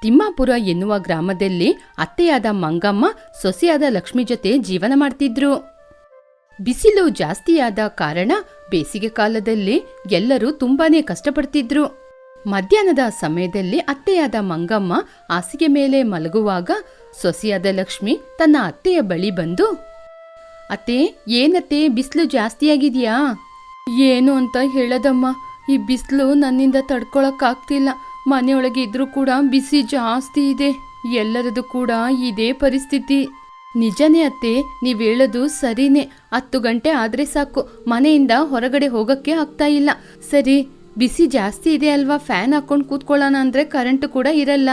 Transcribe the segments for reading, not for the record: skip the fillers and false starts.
ತಿಮ್ಮಾಪುರ ಎನ್ನುವ ಗ್ರಾಮದಲ್ಲಿ ಅತ್ತೆಯಾದ ಮಂಗಮ್ಮ ಸೊಸೆಯಾದ ಲಕ್ಷ್ಮಿ ಜೊತೆ ಜೀವನ ಮಾಡ್ತಿದ್ರು. ಬಿಸಿಲು ಜಾಸ್ತಿಯಾದ ಕಾರಣ ಬೇಸಿಗೆ ಕಾಲದಲ್ಲಿ ಎಲ್ಲರೂ ತುಂಬಾನೇ ಕಷ್ಟಪಡ್ತಿದ್ರು. ಮಧ್ಯಾಹ್ನದ ಸಮಯದಲ್ಲಿ ಅತ್ತೆಯಾದ ಮಂಗಮ್ಮ ಹಾಸಿಗೆ ಮೇಲೆ ಮಲಗುವಾಗ ಸೊಸೆಯಾದ ಲಕ್ಷ್ಮಿ ತನ್ನ ಅತ್ತೆಯ ಬಳಿ ಬಂದು, ಅತ್ತೆ, ಏನತ್ತೆ ಬಿಸಿಲು ಜಾಸ್ತಿಯಾಗಿದ್ಯಾ? ಏನು ಅಂತ ಹೇಳದಮ್ಮ, ಈ ಬಿಸಿಲು ನನ್ನಿಂದ ತಡ್ಕೊಳಕ್ಕಾಗ್ತಿಲ್ಲ. ಮನೆಯೊಳಗೆ ಇದ್ರೂ ಕೂಡ ಬಿಸಿ ಜಾಸ್ತಿ ಇದೆ. ಎಲ್ಲರದು ಕೂಡ ಇದೇ ಪರಿಸ್ಥಿತಿ. ನಿಜನೇ ಅತ್ತೆ, ನೀವ್ ಹೇಳೋದು ಸರಿನೇ. 10 ಗಂಟೆ ಆದ್ರೆ ಸಾಕು, ಮನೆಯಿಂದ ಹೊರಗಡೆ ಹೋಗಕ್ಕೆ ಆಗ್ತಾ ಇಲ್ಲ. ಸರಿ, ಬಿಸಿ ಜಾಸ್ತಿ ಇದೆ ಅಲ್ವಾ, ಫ್ಯಾನ್ ಹಾಕೊಂಡು ಕೂತ್ಕೊಳ್ಳೋಣ ಅಂದ್ರೆ ಕರೆಂಟ್ ಕೂಡ ಇರಲ್ಲ.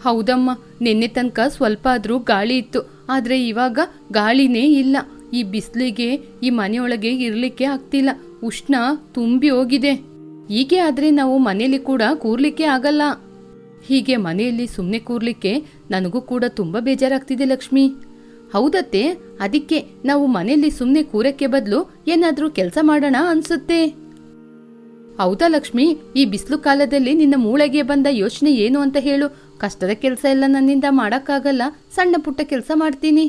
ಹೌದಮ್ಮ, ನಿನ್ನೆ ತನಕ ಸ್ವಲ್ಪ ಆದ್ರೂ ಗಾಳಿ ಇತ್ತು, ಆದ್ರೆ ಇವಾಗ ಗಾಳಿನೇ ಇಲ್ಲ. ಈ ಬಿಸಿಲಿಗೆ ಈ ಮನೆಯೊಳಗೆ ಇರ್ಲಿಕ್ಕೆ ಆಗ್ತಿಲ್ಲ. ಉಷ್ಣ ತುಂಬಿ ಹೋಗಿದೆ. ಹೀಗೆ ಆದ್ರೆ ನಾವು ಮನೆಯಲ್ಲಿ ಕೂಡ ಕೂರ್ಲಿಕ್ಕೆ ಆಗಲ್ಲ. ಹೀಗೆ ಮನೆಯಲ್ಲಿ ಸುಮ್ಮನೆ ಕೂರ್ಲಿಕ್ಕೆ ನನಗೂ ಕೂಡ ತುಂಬಾ ಬೇಜಾರಾಗ್ತಿದೆ ಲಕ್ಷ್ಮಿ. ಹೌದತ್ತೆ, ಅದಕ್ಕೆ ನಾವು ಮನೆಯಲ್ಲಿ ಸುಮ್ಮನೆ ಕೂರಕ್ಕೆ ಬದಲು ಏನಾದ್ರೂ ಕೆಲಸ ಮಾಡೋಣ ಅನ್ಸುತ್ತೆ. ಹೌದಾ ಲಕ್ಷ್ಮಿ, ಈ ಬಿಸಿಲು ಕಾಲದಲ್ಲಿ ನಿನ್ನ ಮೂಳೆಗೆ ಬಂದ ಯೋಚನೆ ಏನು ಅಂತ ಹೇಳು. ಕಷ್ಟದ ಕೆಲಸ ಎಲ್ಲ ನನ್ನಿಂದ ಮಾಡಕ್ಕಾಗಲ್ಲ, ಸಣ್ಣ ಪುಟ್ಟ ಕೆಲಸ ಮಾಡ್ತೀನಿ.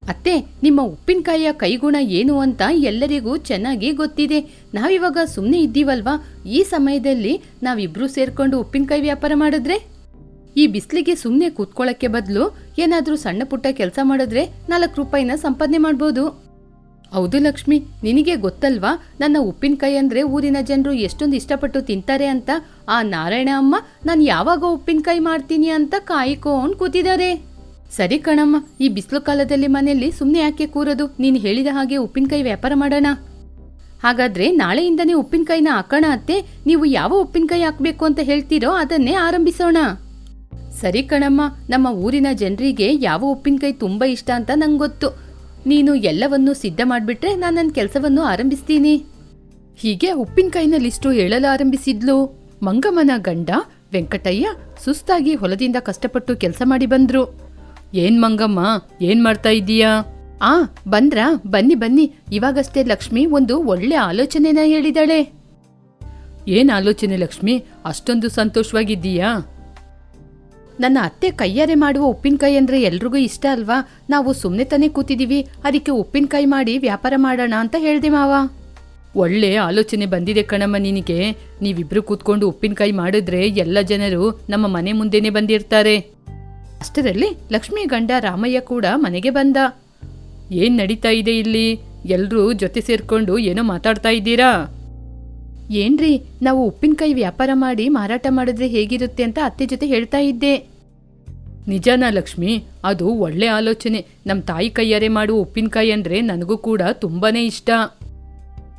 ಅತ್ತೆ, ನಿಮ್ಮ ಉಪ್ಪಿನಕಾಯಿಯ ಕೈಗುಣ ಏನು ಅಂತ ಎಲ್ಲರಿಗೂ ಚೆನ್ನಾಗಿ ಗೊತ್ತಿದೆ. ನಾವಿವಾಗ ಸುಮ್ಮನೆ ಇದ್ದೀವಲ್ವಾ, ಈ ಸಮಯದಲ್ಲಿ ನಾವಿಬ್ರು ಸೇರ್ಕೊಂಡು ಉಪ್ಪಿನಕಾಯಿ ವ್ಯಾಪಾರ ಮಾಡಿದ್ರೆ, ಈ ಬಿಸಿಲಿಗೆ ಸುಮ್ಮನೆ ಕೂತ್ಕೊಳ್ಳಕ್ಕೆ ಬದಲು ಏನಾದ್ರೂ ಸಣ್ಣ ಪುಟ್ಟ ಕೆಲಸ ಮಾಡಿದ್ರೆ 4 ರೂಪಾಯಿನ ಸಂಪಾದನೆ ಮಾಡ್ಬೋದು. ಹೌದು ಲಕ್ಷ್ಮಿ, ನಿನಗೆ ಗೊತ್ತಲ್ವಾ ನನ್ನ ಉಪ್ಪಿನಕಾಯಿ ಅಂದ್ರೆ ಊರಿನ ಜನರು ಎಷ್ಟೊಂದು ಇಷ್ಟಪಟ್ಟು ತಿಂತಾರೆ ಅಂತ. ಆ ನಾರಾಯಣ ಅಮ್ಮ ನಾನು ಯಾವಾಗ ಉಪ್ಪಿನಕಾಯಿ ಮಾಡ್ತೀನಿ ಅಂತ ಕಾಯ್ಕೊಂಡು ಕೂತಿದ್ದಾರೆ. ಸರಿ ಕಣಮ್ಮ, ಈ ಬಿಸಿಲು ಕಾಲದಲ್ಲಿ ಮನೆಯಲ್ಲಿ ಸುಮ್ಮನೆ ಯಾಕೆ ಕೂರೋದು? ನೀನು ಹೇಳಿದ ಹಾಗೆ ಉಪ್ಪಿನಕಾಯಿ ವ್ಯಾಪಾರ ಮಾಡೋಣ. ಹಾಗಾದ್ರೆ ನಾಳೆಯಿಂದನೇ ಉಪ್ಪಿನಕಾಯಿನ ಹಾಕೋಣ ಅತ್ತೆ. ನೀವು ಯಾವ ಉಪ್ಪಿನಕಾಯಿ ಹಾಕ್ಬೇಕು ಅಂತ ಹೇಳ್ತೀರೋ ಅದನ್ನೇ ಆರಂಭಿಸೋಣ. ಸರಿ ಕಣಮ್ಮ, ನಮ್ಮ ಊರಿನ ಜನರಿಗೆ ಯಾವ ಉಪ್ಪಿನಕಾಯಿ ತುಂಬಾ ಇಷ್ಟ ಅಂತ ನಂಗೆ ಗೊತ್ತು. ನೀನು ಎಲ್ಲವನ್ನೂ ಸಿದ್ಧ ಮಾಡಿಬಿಟ್ರೆ ನಾನು ನನ್ನ ಕೆಲಸವನ್ನು ಆರಂಭಿಸ್ತೀನಿ. ಹೀಗೆ ಉಪ್ಪಿನಕಾಯಿನ ಲಿಸ್ಟು ಹೇಳಲು ಆರಂಭಿಸಿದ್ಲು. ಮಂಗಮ್ಮನ ಗಂಡ ವೆಂಕಟಯ್ಯ ಸುಸ್ತಾಗಿ ಹೊಲದಿಂದ ಕಷ್ಟಪಟ್ಟು ಕೆಲಸ ಮಾಡಿ ಬಂದ್ರು. ಏನ್ ಮಂಗಮ್ಮ, ಏನ್ ಮಾಡ್ತಾ ಇದ್ದೀಯಾ? ಬಂದ್ರಾ? ಬನ್ನಿ ಬನ್ನಿ. ಇವಾಗಷ್ಟೇ ಲಕ್ಷ್ಮಿ ಒಂದು ಒಳ್ಳೆ ಆಲೋಚನೆನ ಹೇಳಿದಾಳೆ. ಏನ್ ಆಲೋಚನೆ ಲಕ್ಷ್ಮಿ, ಅಷ್ಟೊಂದು ಸಂತೋಷವಾಗಿದ್ದೀಯಾ? ನನ್ನ ಅತ್ತೆ ಕೈಯಾರೆ ಮಾಡುವ ಉಪ್ಪಿನಕಾಯಿ ಅಂದ್ರೆ ಎಲ್ರಿಗೂ ಇಷ್ಟ ಅಲ್ವಾ. ನಾವು ಸುಮ್ಮನೆ ತಾನೇ ಕೂತಿದೀವಿ, ಅದಕ್ಕೆ ಉಪ್ಪಿನಕಾಯಿ ಮಾಡಿ ವ್ಯಾಪಾರ ಮಾಡೋಣ ಅಂತ ಹೇಳ್ದೆ ಮಾವ. ಒಳ್ಳೆ ಆಲೋಚನೆ ಬಂದಿದೆ ಕಣಮ್ಮ ನಿನಗೆ. ನೀವಿಬ್ರು ಕೂತ್ಕೊಂಡು ಉಪ್ಪಿನಕಾಯಿ ಮಾಡಿದ್ರೆ ಎಲ್ಲ ಜನರು ನಮ್ಮ ಮನೆ ಮುಂದೆನೆ ಬಂದಿರ್ತಾರೆ. ಅಷ್ಟರಲ್ಲಿ ಲಕ್ಷ್ಮಿ ಗಂಡ ರಾಮಯ್ಯ ಕೂಡ ಮನೆಗೆ ಬಂದ. ಏನ್ ನಡೀತಾ ಇದೆ ಇಲ್ಲಿ? ಎಲ್ರೂ ಜೊತೆ ಸೇರ್ಕೊಂಡು ಏನೋ ಮಾತಾಡ್ತಾ ಇದ್ದೀರಾ? ಏನ್ರಿ, ನಾವು ಉಪ್ಪಿನಕಾಯಿ ವ್ಯಾಪಾರ ಮಾಡಿ ಮಾರಾಟ ಮಾಡಿದ್ರೆ ಹೇಗಿರುತ್ತೆ ಅಂತ ಅತ್ತೆ ಜೊತೆ ಹೇಳ್ತಾ ಇದ್ದೆ. ನಿಜನಾ ಲಕ್ಷ್ಮಿ? ಅದು ಒಳ್ಳೆ ಆಲೋಚನೆ. ನಮ್ಮ ತಾಯಿ ಕೈಯಾರೆ ಮಾಡುವ ಉಪ್ಪಿನಕಾಯಿ ಅಂದ್ರೆ ನನಗೂ ಕೂಡ ತುಂಬಾನೇ ಇಷ್ಟ.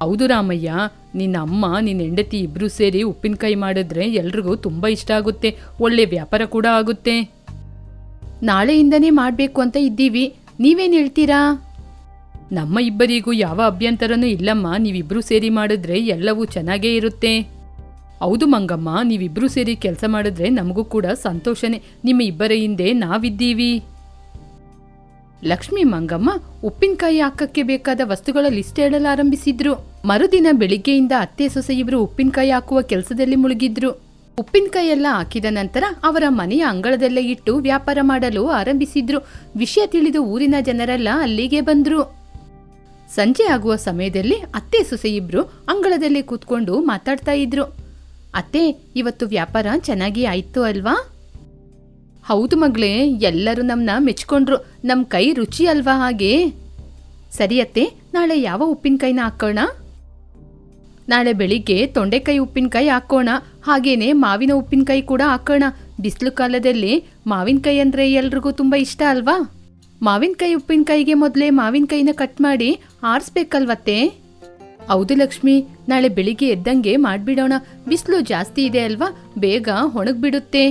ಹೌದು ರಾಮಯ್ಯ, ನಿನ್ನ ಅಮ್ಮ ನಿನ್ನ ಹೆಂಡತಿ ಇಬ್ರು ಸೇರಿ ಉಪ್ಪಿನಕಾಯಿ ಮಾಡಿದ್ರೆ ಎಲ್ರಿಗೂ ತುಂಬಾ ಇಷ್ಟ ಆಗುತ್ತೆ, ಒಳ್ಳೆ ವ್ಯಾಪಾರ ಕೂಡ ಆಗುತ್ತೆ. ನಾಳೆಯಿಂದನೇ ಮಾಡ್ಬೇಕು ಅಂತ ಇದ್ದೀವಿ, ನೀವೇನ್ ಹೇಳ್ತೀರಾ? ನಮ್ಮ ಇಬ್ಬರಿಗೂ ಯಾವ ಅಭ್ಯಂತರನೂ ಇಲ್ಲಮ್ಮ. ನೀವಿಬ್ರು ಸೇರಿ ಮಾಡಿದ್ರೆ ಎಲ್ಲವೂ ಚೆನ್ನಾಗೇ ಇರುತ್ತೆ. ಹೌದು ಮಂಗಮ್ಮ, ನೀವಿಬ್ರು ಸೇರಿ ಕೆಲಸ ಮಾಡಿದ್ರೆ ನಮಗೂ ಕೂಡ ಸಂತೋಷನೇ. ನಿಮ್ಮ ಇಬ್ಬರ ಹಿಂದೆ ನಾವಿದ್ದೀವಿ. ಲಕ್ಷ್ಮಿ ಮಂಗಮ್ಮ ಉಪ್ಪಿನಕಾಯಿ ಹಾಕಕ್ಕೆ ಬೇಕಾದ ವಸ್ತುಗಳ ಲಿಸ್ಟ್ ಹೇಳಲು ಆರಂಭಿಸಿದ್ರು. ಮರುದಿನ ಬೆಳಿಗ್ಗೆಯಿಂದ ಅತ್ತೆ ಸೊಸೆ ಇಬ್ರು ಉಪ್ಪಿನಕಾಯಿ ಹಾಕುವ ಕೆಲಸದಲ್ಲಿ ಮುಳುಗಿದ್ರು. ಉಪ್ಪಿನಕಾಯಿ ಎಲ್ಲ ಹಾಕಿದ ನಂತರ ಅವರ ಮನೆಯ ಅಂಗಳದಲ್ಲೇ ಇಟ್ಟು ವ್ಯಾಪಾರ ಮಾಡಲು ಆರಂಭಿಸಿದ್ರು. ವಿಷಯ ತಿಳಿದು ಊರಿನ ಜನರೆಲ್ಲ ಅಲ್ಲಿಗೆ ಬಂದ್ರು. ಸಂಜೆ ಆಗುವ ಸಮಯದಲ್ಲಿ ಅತ್ತೆ ಸೊಸೆ ಇಬ್ರು ಅಂಗಳದಲ್ಲಿ ಕೂತ್ಕೊಂಡು ಮಾತಾಡ್ತಾ ಇದ್ರು. ಅತ್ತೆ, ಇವತ್ತು ವ್ಯಾಪಾರ ಚೆನ್ನಾಗಿ ಆಯ್ತು ಅಲ್ವಾ? ಹೌದು ಮಗಳೇ, ಎಲ್ಲರೂ ನಮ್ಮನ್ನ ಮೆಚ್ಕೊಂಡ್ರು. ನಮ್ಮ ಕೈ ರುಚಿ ಅಲ್ವಾ ಹಾಗೆ? ಸರಿ ಅತ್ತೆ, ನಾಳೆ ಯಾವ ಉಪ್ಪಿನಕಾಯಿನ ಹಾಕೋಣ? ನಾಳೆ ಬೆಳಿಗ್ಗೆ ತೊಂಡೆಕಾಯಿ ಉಪ್ಪಿನಕಾಯಿ ಹಾಕೋಣ, ಹಾಗೇನೆ ಮಾವಿನ ಉಪ್ಪಿನಕಾಯಿ ಕೂಡ ಹಾಕೋಣ. ಬಿಸಿಲು ಕಾಲದಲ್ಲಿ ಮಾವಿನಕಾಯಿ ಅಂದ್ರೆ ಎಲ್ರಿಗೂ ತುಂಬಾ ಇಷ್ಟ ಅಲ್ವಾ? ಮಾವಿನಕಾಯಿ ಉಪ್ಪಿನಕಾಯಿಗೆ ಮೊದಲೇ ಮಾವಿನಕಾಯಿನ ಕಟ್ ಮಾಡಿ ಆರಿಸ್ಬೇಕಲ್ವತ್ತೆ? ಹೌದು ಲಕ್ಷ್ಮಿ, ನಾಳೆ ಬೆಳಿಗ್ಗೆ ಎದ್ದಂಗೆ ಮಾಡ್ಬಿಡೋಣ. ಬಿಸಿಲು ಜಾಸ್ತಿ ಇದೆ ಅಲ್ವಾ, ಬೇಗ ಒಣಗ್ಬಿಡುತ್ತೆ.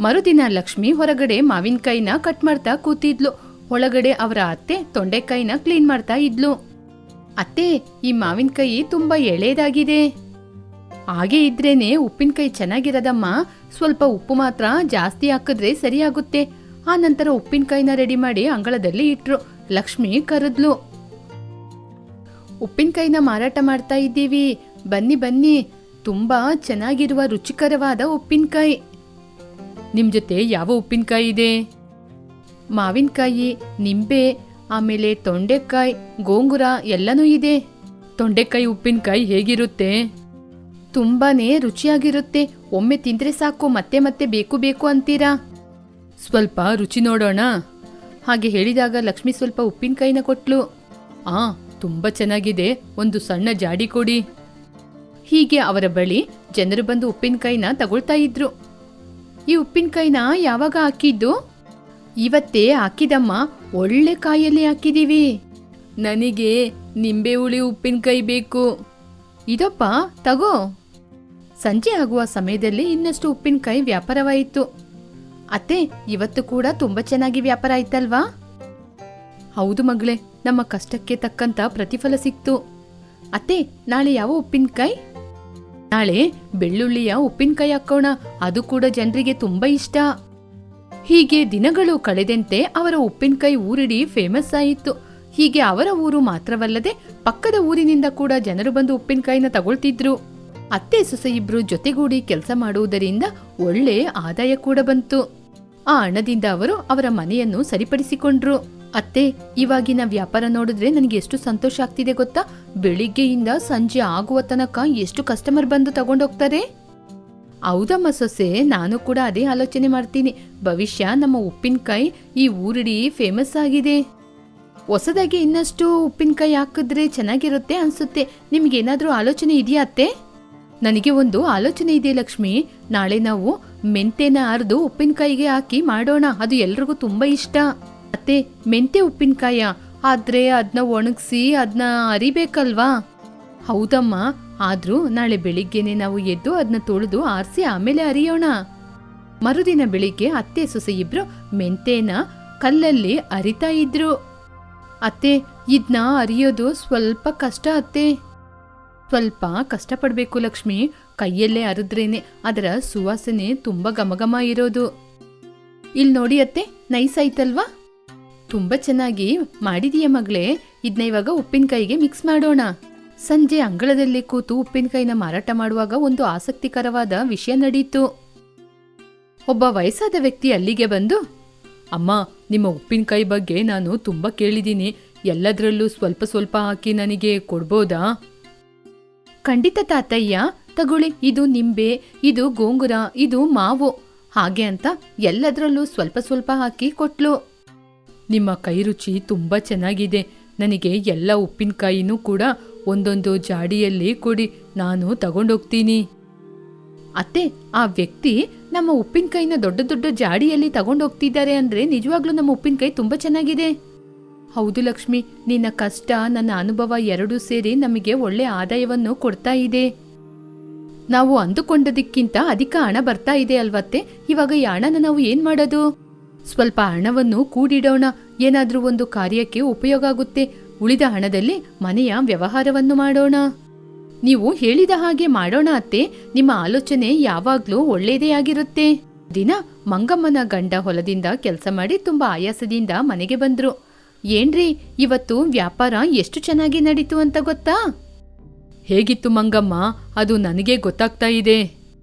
ಮರುದಿನ ಲಕ್ಷ್ಮಿ ಹೊರಗಡೆ ಮಾವಿನಕಾಯಿನ ಕಟ್ ಮಾಡ್ತಾ ಕೂತಿದ್ಲು. ಒಳಗಡೆ ಅವರ ಅತ್ತೆ ತೊಂಡೆಕಾಯಿನ ಕ್ಲೀನ್ ಮಾಡ್ತಾ ಇದ್ಲು. ಅತ್ತೆ, ಈ ಮಾವಿನಕಾಯಿ ತುಂಬಾ ಎಳೆದಾಗಿದೆ. ಹಾಗೆ ಇದ್ರೇನೆ ಉಪ್ಪಿನಕಾಯಿ ಚೆನ್ನಾಗಿರೋದಮ್ಮ. ಸ್ವಲ್ಪ ಉಪ್ಪು ಮಾತ್ರ ಜಾಸ್ತಿ ಹಾಕಿದ್ರೆ ಸರಿಯಾಗುತ್ತೆ. ಆ ನಂತರ ಉಪ್ಪಿನಕಾಯಿನ ರೆಡಿ ಮಾಡಿ ಅಂಗಳದಲ್ಲಿ ಇಟ್ರು. ಲಕ್ಷ್ಮಿ ಕರೆದ್ಲು. ಉಪ್ಪಿನಕಾಯಿನ ಮಾರಾಟ ಮಾಡ್ತಾ ಇದ್ದೀವಿ, ಬನ್ನಿ ಬನ್ನಿ. ತುಂಬಾ ಚೆನ್ನಾಗಿರುವ ರುಚಿಕರವಾದ ಉಪ್ಪಿನಕಾಯಿ. ನಿಮ್ ಜೊತೆ ಯಾವ ಉಪ್ಪಿನಕಾಯಿ ಇದೆ? ಮಾವಿನಕಾಯಿ, ನಿಂಬೆ, ಆಮೇಲೆ ತೊಂಡೆಕಾಯಿ, ಗೋಂಗೂರ ಎಲ್ಲನೂ ಇದೆ. ತೊಂಡೆಕಾಯಿ ಉಪ್ಪಿನಕಾಯಿ ಹೇಗಿರುತ್ತೆ? ತುಂಬಾನೇ ರುಚಿಯಾಗಿರುತ್ತೆ. ಒಮ್ಮೆ ತಿಂದ್ರೆ ಸಾಕು ಮತ್ತೆ ಮತ್ತೆ ಬೇಕು ಬೇಕು ಅಂತೀರಾ. ಸ್ವಲ್ಪ ರುಚಿ ನೋಡೋಣ. ಹಾಗೆ ಹೇಳಿದಾಗ ಲಕ್ಷ್ಮಿ ಸ್ವಲ್ಪ ಉಪ್ಪಿನಕಾಯಿನ ಕೊಟ್ಲು. ತುಂಬ ಚೆನ್ನಾಗಿದೆ, ಒಂದು ಸಣ್ಣ ಜಾಡಿ ಕೊಡಿ. ಹೀಗೆ ಅವರ ಬಳಿ ಜನರು ಬಂದು ಉಪ್ಪಿನಕಾಯಿನ ತಗೊಳ್ತಾ ಇದ್ರು. ಈ ಉಪ್ಪಿನಕಾಯಿನ ಯಾವಾಗ ಹಾಕಿದ್ದು? ಇವತ್ತೇ ಹಾಕಿದಮ್ಮ, ಒಳ್ಳೆ ಕಾಯಲ್ಲಿ ಹಾಕಿದೀವಿ. ನನಗೆ ನಿಂಬೆ ಹುಳಿ ಉಪ್ಪಿನಕಾಯಿ ಬೇಕು. ಇದಪ್ಪ ತಗೋ. ಸಂಜೆ ಆಗುವ ಸಮಯದಲ್ಲಿ ಇನ್ನಷ್ಟು ಉಪ್ಪಿನಕಾಯಿ ವ್ಯಾಪಾರವಾಯಿತು. ಅತ್ತೆ, ಇವತ್ತು ಕೂಡ ತುಂಬಾ ಚೆನ್ನಾಗಿ ವ್ಯಾಪಾರ ಆಯ್ತಲ್ವಾ? ಹೌದು ಮಗಳೇ, ನಮ್ಮ ಕಷ್ಟಕ್ಕೆ ತಕ್ಕಂತ ಪ್ರತಿಫಲ ಸಿಕ್ತು. ಅತ್ತೆ, ನಾಳೆ ಯಾವ ಉಪ್ಪಿನಕಾಯಿ? ನಾಳೆ ಬೆಳ್ಳುಳ್ಳಿಯ ಉಪ್ಪಿನಕಾಯಿ ಹಾಕೋಣ, ಅದು ಕೂಡ ಜನರಿಗೆ ತುಂಬಾ ಇಷ್ಟ. ಹೀಗೆ ದಿನಗಳು ಕಳೆದಂತೆ ಅವರ ಉಪ್ಪಿನಕಾಯಿ ಊರಿಡಿ ಫೇಮಸ್ ಆಯಿತು. ಹೀಗೆ ಅವರ ಊರು ಮಾತ್ರವಲ್ಲದೆ ಪಕ್ಕದ ಊರಿನಿಂದ ಕೂಡ ಜನರು ಬಂದು ಉಪ್ಪಿನಕಾಯಿನ ತಗೊಳ್ತಿದ್ರು. ಅತ್ತೆ ಸೊಸೆ ಇಬ್ರು ಜೊತೆಗೂಡಿ ಕೆಲಸ ಮಾಡುವುದರಿಂದ ಒಳ್ಳೆ ಆದಾಯ ಕೂಡ ಬಂತು. ಆ ಹಣದಿಂದ ಅವರು ಅವರ ಮನೆಯನ್ನು ಸರಿಪಡಿಸಿಕೊಂಡ್ರು. ಅತ್ತೆ, ಇವಾಗಿನ ವ್ಯಾಪಾರ ನೋಡಿದ್ರೆ ನನಗೆ ಎಷ್ಟು ಸಂತೋಷ ಆಗ್ತಿದೆ ಗೊತ್ತಾ? ಬೆಳಿಗ್ಗೆಯಿಂದ ಸಂಜೆ ಆಗುವ ತನಕ ಎಷ್ಟು ಕಸ್ಟಮರ್ ಬಂದು ತಗೊಂಡೋಗ್ತಾರೆ. ಹೌದಮ್ಮ ಸೊಸೆ, ನಾನು ಕೂಡ ಅದೇ ಆಲೋಚನೆ ಮಾಡ್ತೀನಿ. ಭವಿಷ್ಯ ನಮ್ಮ ಉಪ್ಪಿನಕಾಯಿ ಈ ಊರಿಡಿ ಫೇಮಸ್ ಆಗಿದೆ. ಹೊಸದಾಗಿ ಇನ್ನಷ್ಟು ಉಪ್ಪಿನಕಾಯಿ ಹಾಕಿದ್ರೆ ಚೆನ್ನಾಗಿರುತ್ತೆ ಅನ್ಸುತ್ತೆ. ನಿಮ್ಗೇನಾದ್ರೂ ಆಲೋಚನೆ ಇದೆಯಾ ಅತ್ತೆ? ನನಗೆ ಒಂದು ಆಲೋಚನೆ ಇದೆ ಲಕ್ಷ್ಮಿ. ನಾಳೆ ನಾವು ಮೆಂತೆನ ಅರ್ದು ಉಪ್ಪಿನಕಾಯಿಗೆ ಹಾಕಿ ಮಾಡೋಣ, ಅದು ಎಲ್ರಿಗೂ ತುಂಬಾ ಇಷ್ಟ. ಅತ್ತೆ, ಮೆಂತೆ ಉಪ್ಪಿನಕಾಯ ಆದ್ರೆ ಅದನ್ನ ಒಣಗಿಸಿ ಅದನ್ನ ಅರಿಬೇಕಲ್ವಾ? ಹೌದಮ್ಮ, ಆದ್ರೂ ನಾಳೆ ಬೆಳಿಗ್ಗೆನೆ ನಾವು ಎದ್ದು ಅದನ್ನ ತೊಳೆದು ಆರಿಸಿ ಆಮೇಲೆ ಅರಿಯೋಣ. ಮರುದಿನ ಬೆಳಿಗ್ಗೆ ಅತ್ತೆ ಸೊಸೆ ಇಬ್ರು ಮೆಂತೆನ ಕಲ್ಲಲ್ಲಿ ಅರಿತಾ ಇದ್ರು. ಅತ್ತೆ, ಇದನ್ನ ಅರಿಯೋದು ಸ್ವಲ್ಪ ಕಷ್ಟ ಅತ್ತೆ. ಸ್ವಲ್ಪ ಕಷ್ಟಪಡ್ಬೇಕು ಲಕ್ಷ್ಮಿ. ಕೈಯಲ್ಲೇ ಅರಿದ್ರೇನೆ ಅದರ ಸುವಾಸನೆ ತುಂಬಾ ಘಮಘಮ ಇರೋದು. ಇಲ್ಲಿ ನೋಡಿ ಅತ್ತೆ, ನೈಸ್ ಆಯ್ತಲ್ವಾ? ತುಂಬಾ ಚೆನ್ನಾಗಿ ಮಾಡಿದೀಯ ಮಗಳೇ. ಇದನ್ನ ಇವಾಗ ಉಪ್ಪಿನಕಾಯಿಗೆ ಮಿಕ್ಸ್ ಮಾಡೋಣ. ಸಂಜೆ ಅಂಗಳದಲ್ಲಿ ಕೂತು ಉಪ್ಪಿನಕಾಯಿನ ಮಾರಾಟ ಮಾಡುವಾಗ ಒಂದು ಆಸಕ್ತಿಕರವಾದ ವಿಷಯ ನಡೀತು. ಒಬ್ಬ ವಯಸ್ಸಾದ ವ್ಯಕ್ತಿ ಅಲ್ಲಿಗೆ ಬಂದು, ಅಮ್ಮ, ನಿಮ್ಮ ಉಪ್ಪಿನಕಾಯಿ ಬಗ್ಗೆ ನಾನು ತುಂಬಾ ಕೇಳಿದ್ದೀನಿ. ಎಲ್ಲದರಲ್ಲೂ ಸ್ವಲ್ಪ ಸ್ವಲ್ಪ ಹಾಕಿ ನನಗೆ ಕೊಡ್ಬೋದಾ? ಖಂಡಿತ ತಾತಯ್ಯ, ತಗೊಳ್ಳಿ. ಇದು ನಿಂಬೆ, ಇದು ಗೋಂಗೂರ, ಇದು ಮಾವು, ಹಾಗೆ ಅಂತ ಎಲ್ಲದರಲ್ಲೂ ಸ್ವಲ್ಪ ಸ್ವಲ್ಪ ಹಾಕಿ ಕೊಟ್ಲು. ನಿಮ್ಮ ಕೈ ರುಚಿ ತುಂಬಾ ಚೆನ್ನಾಗಿದೆ. ನನಗೆ ಎಲ್ಲ ಉಪ್ಪಿನಕಾಯಿನೂ ಕೂಡ ಒಂದೊಂದು ಜಾಡಿಯಲ್ಲಿ ಕೊಡಿ, ನಾನು ತಗೊಂಡೋಗ್ತೀನಿ. ಅತ್ತೆ, ಆ ವ್ಯಕ್ತಿ ನಮ್ಮ ಉಪ್ಪಿನಕಾಯಿನ ದೊಡ್ಡ ದೊಡ್ಡ ಜಾಡಿಯಲ್ಲಿ ತಗೊಂಡೋಗ್ತಿದ್ದಾರೆ ಅಂದ್ರೆ ನಿಜವಾಗ್ಲೂ ನಮ್ಮ ಉಪ್ಪಿನಕಾಯಿ ತುಂಬಾ ಚೆನ್ನಾಗಿದೆ. ಹೌದು ಲಕ್ಷ್ಮಿ, ನಿನ್ನ ಕಷ್ಟ ನನ್ನ ಅನುಭವ ಎರಡೂ ಸೇರಿ ನಮಗೆ ಒಳ್ಳೆ ಆದಾಯವನ್ನು ಕೊಡ್ತಾ ಇದೆ. ನಾವು ಅಂದುಕೊಂಡದಕ್ಕಿಂತ ಅಧಿಕ ಹಣ ಬರ್ತಾ ಇದೆ ಅಲ್ವತ್ತೆ? ಇವಾಗ ಈ ಹಣನ ನಾವು ಏನ್ ಮಾಡೋದು? ಸ್ವಲ್ಪ ಹಣವನ್ನು ಕೂಡಿಡೋಣ, ಏನಾದ್ರೂ ಒಂದು ಕಾರ್ಯಕ್ಕೆ ಉಪಯೋಗ ಆಗುತ್ತೆ. ಉಳಿದ ಹಣದಲ್ಲಿ ಮನೆಯ ವ್ಯವಹಾರವನ್ನು ಮಾಡೋಣ. ನೀವು ಹೇಳಿದ ಹಾಗೆ ಮಾಡೋಣ ಅತ್ತೆ. ನಿಮ್ಮ ಆಲೋಚನೆ ಯಾವಾಗ್ಲೂ ಒಳ್ಳೇದೇ ಆಗಿರುತ್ತೆ. ದಿನ ಮಂಗಮ್ಮನ ಗಂಡ ಹೊಲದಿಂದ ಕೆಲಸ ಮಾಡಿ ತುಂಬಾ ಆಯಾಸದಿಂದ ಮನೆಗೆ ಬಂದ್ರು. ಏನ್ರಿ, ಇವತ್ತು ವ್ಯಾಪಾರ ಎಷ್ಟು ಚೆನ್ನಾಗಿ ನಡೀತು ಅಂತ ಗೊತ್ತಾ? ಹೇಗಿತ್ತು ಮಂಗಮ್ಮ? ಅದು ನನಗೆ ಗೊತ್ತಾಗ್ತಾ ಇದೆ.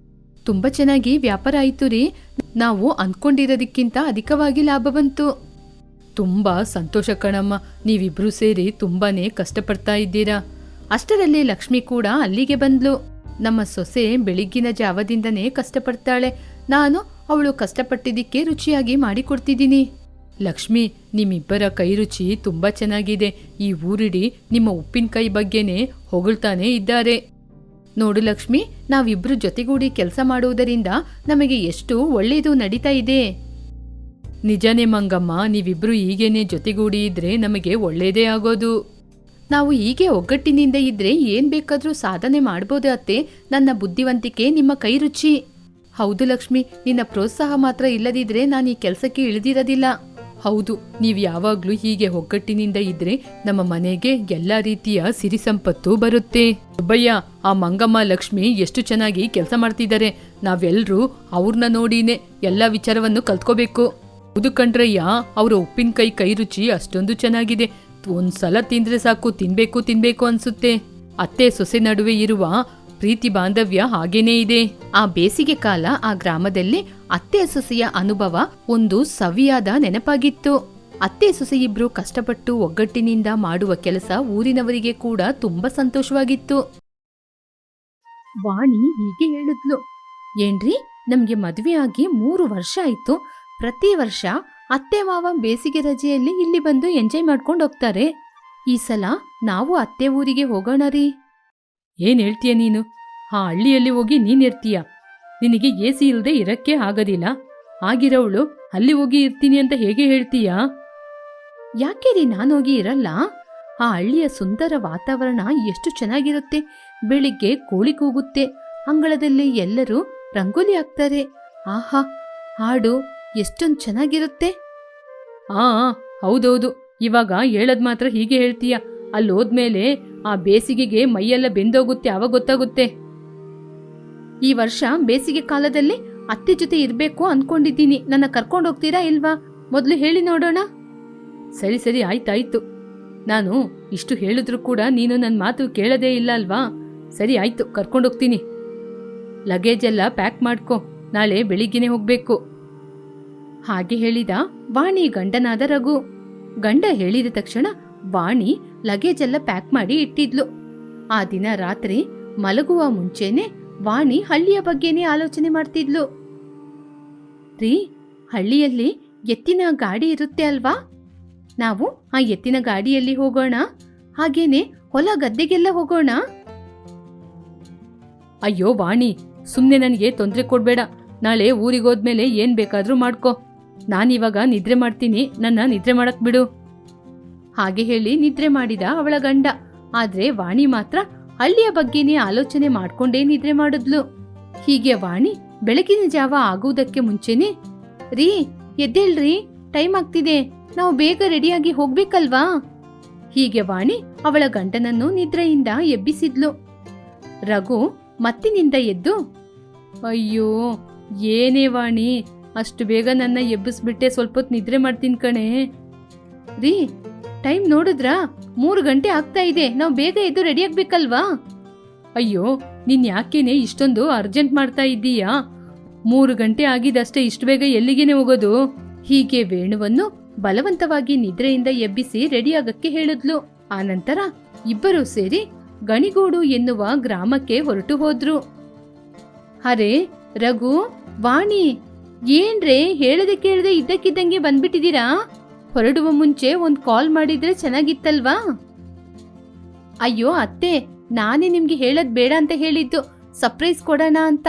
ತುಂಬಾ ಚೆನ್ನಾಗಿ ವ್ಯಾಪಾರ ಆಯ್ತು ರೀ. ನಾವು ಅಂದ್ಕೊಂಡಿರೋದಕ್ಕಿಂತ ಅಧಿಕವಾಗಿ ಲಾಭ ಬಂತು. ತುಂಬಾ ಸಂತೋಷ ಕಣಮ್ಮ. ನೀವಿಬ್ರು ಸೇರಿ ತುಂಬಾನೇ ಕಷ್ಟಪಡ್ತಾ ಇದ್ದೀರಾ. ಅಷ್ಟರಲ್ಲಿ ಲಕ್ಷ್ಮಿ ಕೂಡ ಅಲ್ಲಿಗೆ ಬಂದ್ಲು. ನಮ್ಮ ಸೊಸೆ ಬೆಳಿಗ್ಗಿನ ಜಾವದಿಂದನೇ ಕಷ್ಟಪಡ್ತಾಳೆ. ನಾನು ಅವಳು ಕಷ್ಟಪಟ್ಟಿದ್ದಕ್ಕೆ ರುಚಿಯಾಗಿ ಮಾಡಿಕೊಡ್ತಿದ್ದೀನಿ. ಲಕ್ಷ್ಮಿ, ನಿಮ್ಮಿಬ್ಬರ ಕೈ ರುಚಿ ತುಂಬಾ ಚೆನ್ನಾಗಿದೆ. ಈ ಊರಿಡಿ ನಿಮ್ಮ ಉಪ್ಪಿನಕಾಯಿ ಬಗ್ಗೆನೇ ಹೊಗಳ್ತಾನೆ ಇದ್ದಾರೆ. ನೋಡು ಲಕ್ಷ್ಮಿ, ನಾವಿಬ್ರು ಜೊತೆಗೂಡಿ ಕೆಲಸ ಮಾಡುವುದರಿಂದ ನಮಗೆ ಎಷ್ಟು ಒಳ್ಳೆಯದು ನಡೀತಾ ಇದೆ. ನಿಜನೇ ಮಂಗಮ್ಮ, ನೀವಿಬ್ರು ಹೀಗೇನೆ ಜೊತೆಗೂಡಿ ಇದ್ರೆ ನಮಗೆ ಒಳ್ಳೇದೇ ಆಗೋದು. ನಾವು ಹೀಗೆ ಒಗ್ಗಟ್ಟಿನಿಂದ ಇದ್ರೆ ಏನ್ ಬೇಕಾದ್ರೂ ಸಾಧನೆ ಮಾಡ್ಬೋದು ಅತ್ತೆ. ನನ್ನ ಬುದ್ಧಿವಂತಿಕೆ ನಿಮ್ಮ ಕೈ ರುಚಿ. ಹೌದು ಲಕ್ಷ್ಮಿ, ನಿನ್ನ ಪ್ರೋತ್ಸಾಹ ಮಾತ್ರ ಇಲ್ಲದಿದ್ರೆ ನಾನು ಈ ಕೆಲಸಕ್ಕೆ ಇಳಿದಿರೋದಿಲ್ಲ. ಹೌದು, ನೀವು ಯಾವಾಗ್ಲೂ ಹೀಗೆ ಒಗ್ಗಟ್ಟಿನಿಂದ ಇದ್ರೆ ನಮ್ಮ ಮನೆಗೆ ಎಲ್ಲಾ ರೀತಿಯ ಸಿರಿ ಸಂಪತ್ತು ಬರುತ್ತೆ. ಸುಬ್ಬಯ್ಯ, ಆ ಮಂಗಮ್ಮ ಲಕ್ಷ್ಮಿ ಎಷ್ಟು ಚೆನ್ನಾಗಿ ಕೆಲಸ ಮಾಡ್ತಿದ್ದಾರೆ. ನಾವೆಲ್ಲರೂ ಅವ್ರನ್ನ ನೋಡಿನೇ ಎಲ್ಲಾ ವಿಚಾರವನ್ನು ಕಲ್ತ್ಕೋಬೇಕು. ಹೌದು ಕಣ್ರಯ್ಯ, ಅವರ ಉಪ್ಪಿನಕಾಯಿ ಕೈ ರುಚಿ ಅಷ್ಟೊಂದು ಚೆನ್ನಾಗಿದೆ. ಒಂದ್ಸಲ ತಿಂದ್ರೆ ಸಾಕು ತಿನ್ಬೇಕು ತಿನ್ಬೇಕು ಅನ್ಸುತ್ತೆ. ಅತ್ತೆ ಸೊಸೆ ನಡುವೆ ಇರುವ ಪ್ರೀತಿ ಬಾಂಧವ್ಯ ಹಾಗೇನೇ ಇದೆ. ಆ ಬೇಸಿಗೆ ಕಾಲ ಆ ಗ್ರಾಮದಲ್ಲಿ ಅತ್ತೆ ಸೊಸೆಯ ಅನುಭವ ಒಂದು ಸವಿಯಾದ ನೆನಪಾಗಿತ್ತು. ಅತ್ತೆ ಸೊಸೆ ಇಬ್ರು ಕಷ್ಟಪಟ್ಟು ಒಗ್ಗಟ್ಟಿನಿಂದ ಮಾಡುವ ಕೆಲಸ ಊರಿನವರಿಗೆ ಕೂಡ ತುಂಬಾ ಸಂತೋಷವಾಗಿತ್ತು. ವಾಣಿ ಹೀಗೆ ಹೇಳಿದ್ಲು, ಏನ್ರಿ, ನಮ್ಗೆ ಮದುವೆ ಆಗಿ 3 ವರ್ಷ ಆಯ್ತು. ಪ್ರತಿ ವರ್ಷ ಅತ್ತೆ ಮಾವ ಬೇಸಿಗೆ ರಜೆಯಲ್ಲಿ ಇಲ್ಲಿ ಬಂದು ಎಂಜಾಯ್ ಮಾಡ್ಕೊಂಡು ಹೋಗ್ತಾರೆ. ಈ ಸಲ ನಾವು ಅತ್ತೆ ಊರಿಗೆ ಹೋಗೋಣ ರೀ. ಏನ್ ಹೇಳ್ತೀಯ ನೀನು? ಆ ಹಳ್ಳಿಯಲ್ಲಿ ಹೋಗಿ ನೀನಿರ್ತೀಯ? ನಿನಗೆ ಎಸಿ ಇಲ್ಲದೆ ಇರಕ್ಕೆ ಆಗೋದಿಲ್ಲ. ಆಗಿರೋವಳು ಅಲ್ಲಿ ಹೋಗಿ ಇರ್ತೀನಿ ಅಂತ ಹೇಗೆ ಹೇಳ್ತೀಯಾ? ಯಾಕೆ ರೀ ನಾನೋಗಿ ಇರಲ್ಲ? ಆ ಹಳ್ಳಿಯ ಸುಂದರ ವಾತಾವರಣ ಎಷ್ಟು ಚೆನ್ನಾಗಿರುತ್ತೆ. ಬೆಳಿಗ್ಗೆ ಕೋಳಿ ಕೂಗುತ್ತೆ, ಅಂಗಳದಲ್ಲಿ ಎಲ್ಲರೂ ರಂಗೋಲಿ ಹಾಕ್ತಾರೆ. ಆಹಾ, ಹಾಡು ಎಷ್ಟೊಂದು ಚೆನ್ನಾಗಿರುತ್ತೆ. ಹೌದೌದು, ಇವಾಗ ಹೇಳದ್ ಮಾತ್ರ ಹೀಗೆ ಹೇಳ್ತೀಯ. ಅಲ್ಲಿ ಹೋದ್ಮೇಲೆ ಆ ಬೇಸಿಗೆಗೆ ಮೈಯೆಲ್ಲ ಬೆಂದೋಗುತ್ತೆ, ಅವಾಗ ಗೊತ್ತಾಗುತ್ತೆ. ಈ ವರ್ಷ ಬೇಸಿಗೆ ಕಾಲದಲ್ಲಿ ಅತ್ತೆ ಜೊತೆ ಇರ್ಬೇಕು ಅನ್ಕೊಂಡಿದ್ದೀನಿ. ನನ್ನ ಕರ್ಕೊಂಡೋಗ್ತೀರಾ ಇಲ್ವಾ? ಮೊದಲು ಹೇಳಿ ನೋಡೋಣ. ಸರಿ ಆಯ್ತಾಯ್ತು. ನಾನು ಇಷ್ಟು ಹೇಳಿದ್ರು ಕೂಡ ನೀನು ನನ್ನ ಮಾತು ಕೇಳದೇ ಇಲ್ಲ ಅಲ್ವಾ? ಸರಿ ಆಯ್ತು, ಕರ್ಕೊಂಡೋಗ್ತೀನಿ. ಲಗೇಜ್ ಎಲ್ಲ ಪ್ಯಾಕ್ ಮಾಡ್ಕೊ, ನಾಳೆ ಬೆಳಿಗ್ಗೆನೆ ಹೋಗ್ಬೇಕು. ಹಾಗೆ ಹೇಳಿದ ವಾಣಿ ಗಂಡನಾದ ರಘು. ಗಂಡ ಹೇಳಿದ ತಕ್ಷಣ ವಾಣಿ ಲಗೇಜ್ ಎಲ್ಲ ಪ್ಯಾಕ್ ಮಾಡಿ ಇಟ್ಟಿದ್ಲು. ಆ ದಿನ ರಾತ್ರಿ ಮಲಗುವ ಮುಂಚೆನೆ ವಾಣಿ ಹಳ್ಳಿಯ ಬಗ್ಗೆನೇ ಆಲೋಚನೆ ಮಾಡ್ತಿದ್ಲು. ರೀ, ಹಳ್ಳಿಯಲ್ಲಿ ಎತ್ತಿನ ಗಾಡಿ ಇರುತ್ತೆ ಅಲ್ವಾ? ನಾವು ಆ ಎತ್ತಿನ ಗಾಡಿಯಲ್ಲಿ ಹೋಗೋಣ. ಹಾಗೇನೆ ಹೊಲ ಗದ್ದೆಗೆಲ್ಲ ಹೋಗೋಣ. ಅಯ್ಯೋ ವಾಣಿ, ಸುಮ್ನೆ ನನಗೆ ತೊಂದರೆ ಕೊಡ್ಬೇಡ. ನಾಳೆ ಊರಿಗೋದ್ಮೇಲೆ ಏನ್ ಬೇಕಾದ್ರೂ ಮಾಡ್ಕೊ. ನಾನಿವಾಗ ನಿದ್ರೆ ಮಾಡ್ತೀನಿ, ನನ್ನ ನಿದ್ರೆ ಮಾಡಕ್ ಬಿಡು. ಹಾಗೆ ಹೇಳಿ ನಿದ್ರೆ ಮಾಡಿದ ಅವಳ ಗಂಡ. ಆದ್ರೆ ವಾಣಿ ಮಾತ್ರ ಹಳ್ಳಿಯ ಬಗ್ಗೆನೇ ಆಲೋಚನೆ ಮಾಡ್ಕೊಂಡೇ ನಿದ್ರೆ ಮಾಡಿದ್ಲು. ಹೀಗೆ ವಾಣಿ ಬೆಳಗಿನ ಜಾವ ಆಗುವುದಕ್ಕೆ ಮುಂಚೆನೆ, ರೀ ಎದ್ದೇಳ್ರಿ, ಟೈಮ್ ಆಗ್ತಿದೆ, ನಾವು ಬೇಗ ರೆಡಿಯಾಗಿ ಹೋಗ್ಬೇಕಲ್ವಾ? ಹೀಗೆ ವಾಣಿ ಅವಳ ಗಂಡನನ್ನು ನಿದ್ರೆಯಿಂದ ಎಬ್ಬಿಸಿದ್ಲು. ರಘು ಮತ್ತಿನಿಂದ ಎದ್ದು, ಅಯ್ಯೋ ಏನೇ ವಾಣಿ, ಅಷ್ಟು ಬೇಗ ನನ್ನ ಎಬ್ಬಿಸ್ಬಿಟ್ಟೆ, ಸ್ವಲ್ಪ ಹೊತ್ತು ನಿದ್ರೆ ಮಾಡ್ತೀನಿ ಕಣೆ. ರೀ, ಟೈಮ್ ನೋಡಿದ್ರಾ? 3 ಗಂಟೆ ಆಗ್ತಾ ಇದೆ, ನಾವು ಬೇಗ ಎದ್ದು ರೆಡಿ ಆಗ್ಬೇಕಲ್ವಾ? ಅಯ್ಯೋ, ನೀನ್ ಯಾಕೇನೆ ಇಷ್ಟೊಂದು ಅರ್ಜೆಂಟ್ ಮಾಡ್ತಾ ಇದ್ದೀಯಾ? 3 ಗಂಟೆ ಆಗಿದಷ್ಟೇ, ಇಷ್ಟು ಬೇಗ ಎಲ್ಲಿಗೇನೆ ಹೋಗೋದು? ಹೀಗೆ ವೇಣುವನ್ನು ಬಲವಂತವಾಗಿ ನಿದ್ರೆಯಿಂದ ಎಬ್ಬಿಸಿ ರೆಡಿಯಾಗಕ್ಕೆ ಹೇಳಿದ್ಲು. ಆನಂತರ ಇಬ್ಬರೂ ಸೇರಿ ಗಣಿಗೋಡು ಎನ್ನುವ ಗ್ರಾಮಕ್ಕೆ ಹೊರಟು ಹೋದ್ರು. ಅರೆ ರಘು, ವಾಣಿ, ಏನ್ರೇ ಹೇಳದೆ ಕೇಳದೆ ಇದ್ದಕ್ಕಿದ್ದಂಗೆ ಬಂದ್ಬಿಟ್ಟಿದ್ದೀರಾ? ಹೊರಡುವ ಮುಂಚೆ ಒಂದು ಕಾಲ್ ಮಾಡಿದ್ರೆ ಚೆನ್ನಾಗಿತ್ತಲ್ವಾ? ಅಯ್ಯೋ ಅತ್ತೆ, ನಾನೇ ನಿಮ್ಗೆ ಹೇಳದ್ ಬೇಡ ಅಂತ ಹೇಳಿದ್ದು, ಸರ್ಪ್ರೈಸ್ ಕೊಡೋಣ ಅಂತ.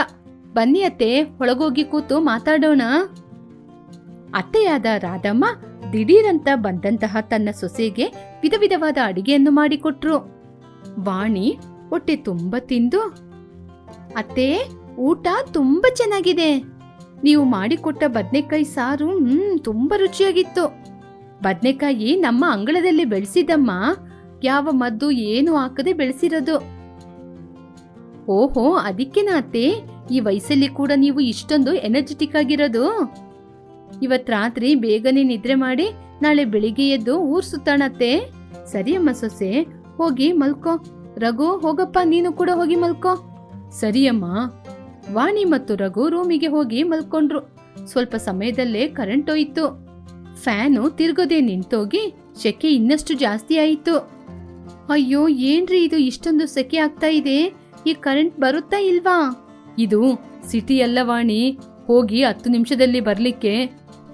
ಬನ್ನಿ ಅತ್ತೆ, ಒಳಗೋಗಿ ಕೂತು ಮಾತಾಡೋಣ. ಅತ್ತೆಯಾದ ರಾಧಮ್ಮ ದಿಢೀರಂತ ಬಂದಂತಹ ತನ್ನ ಸೊಸೆಗೆ ವಿಧ ವಿಧವಾದ ಅಡಿಗೆಯನ್ನು ಮಾಡಿಕೊಟ್ರು. ವಾಣಿ ಹೊಟ್ಟೆ ತುಂಬ ತಿಂದು, ಅತ್ತೆ ಊಟ ತುಂಬಾ ಚೆನ್ನಾಗಿದೆ. ನೀವು ಮಾಡಿಕೊಟ್ಟ ಬದ್ನೆಕಾಯಿ ಸಾರು ತುಂಬಾ ರುಚಿಯಾಗಿತ್ತು. ಬದ್ನೆಕಾಯಿ ನಮ್ಮ ಅಂಗಳದಲ್ಲಿ ಬೆಳೆಸಿದಮ್ಮ, ಯಾವ ಮದ್ದು ಏನು ಹಾಕದೆ ಬೆಳೆಸಿರೋದು. ಓಹೋ, ಅದಕ್ಕೆನಾ ಅತ್ತೆ ಈ ವಯಸ್ಸಲ್ಲಿ ಕೂಡ ನೀವು ಇಷ್ಟೊಂದು ಎನರ್ಜೆಟಿಕ್ ಆಗಿರೋದು? ಇವತ್ ರಾತ್ರಿ ಬೇಗನೆ ನಿದ್ರೆ ಮಾಡಿ ನಾಳೆ ಬೆಳಿಗ್ಗೆ ಎದ್ದು ಊರ್ ಸುತ್ತಾಣತ್ತೆ. ಸರಿಯಮ್ಮ ಸೊಸೆ, ಹೋಗಿ ಮಲ್ಕೋ. ರಘು, ಹೋಗಪ್ಪ, ನೀನು ಕೂಡ ಹೋಗಿ ಮಲ್ಕೋ. ಸರಿಯಮ್ಮ. ವಾಣಿ ಮತ್ತು ರಘು ರೂಮಿಗೆ ಹೋಗಿ ಮಲ್ಕೊಂಡ್ರು. ಸ್ವಲ್ಪ ಸಮಯದಲ್ಲೇ ಕರೆಂಟ್ ಹೋಯಿತು. ಫ್ಯಾನು ತಿರ್ಗೋದೆ ನಿಂತೋಗಿ ಸೆಕೆ ಇನ್ನಷ್ಟು ಜಾಸ್ತಿ ಆಯಿತು. ಅಯ್ಯೋ, ಏನ್ರಿ ಇದು, ಇಷ್ಟೊಂದು ಸೆಕೆ ಆಗ್ತಾ ಇದೆ, ಈ ಕರೆಂಟ್ ಬರುತ್ತಾ ಇಲ್ವಾ? ಇದು ಸಿಟಿ ಅಲ್ಲ ವಾಣಿ, ಹೋಗಿ 10 ನಿಮಿಷದಲ್ಲಿ ಬರ್ಲಿಕ್ಕೆ.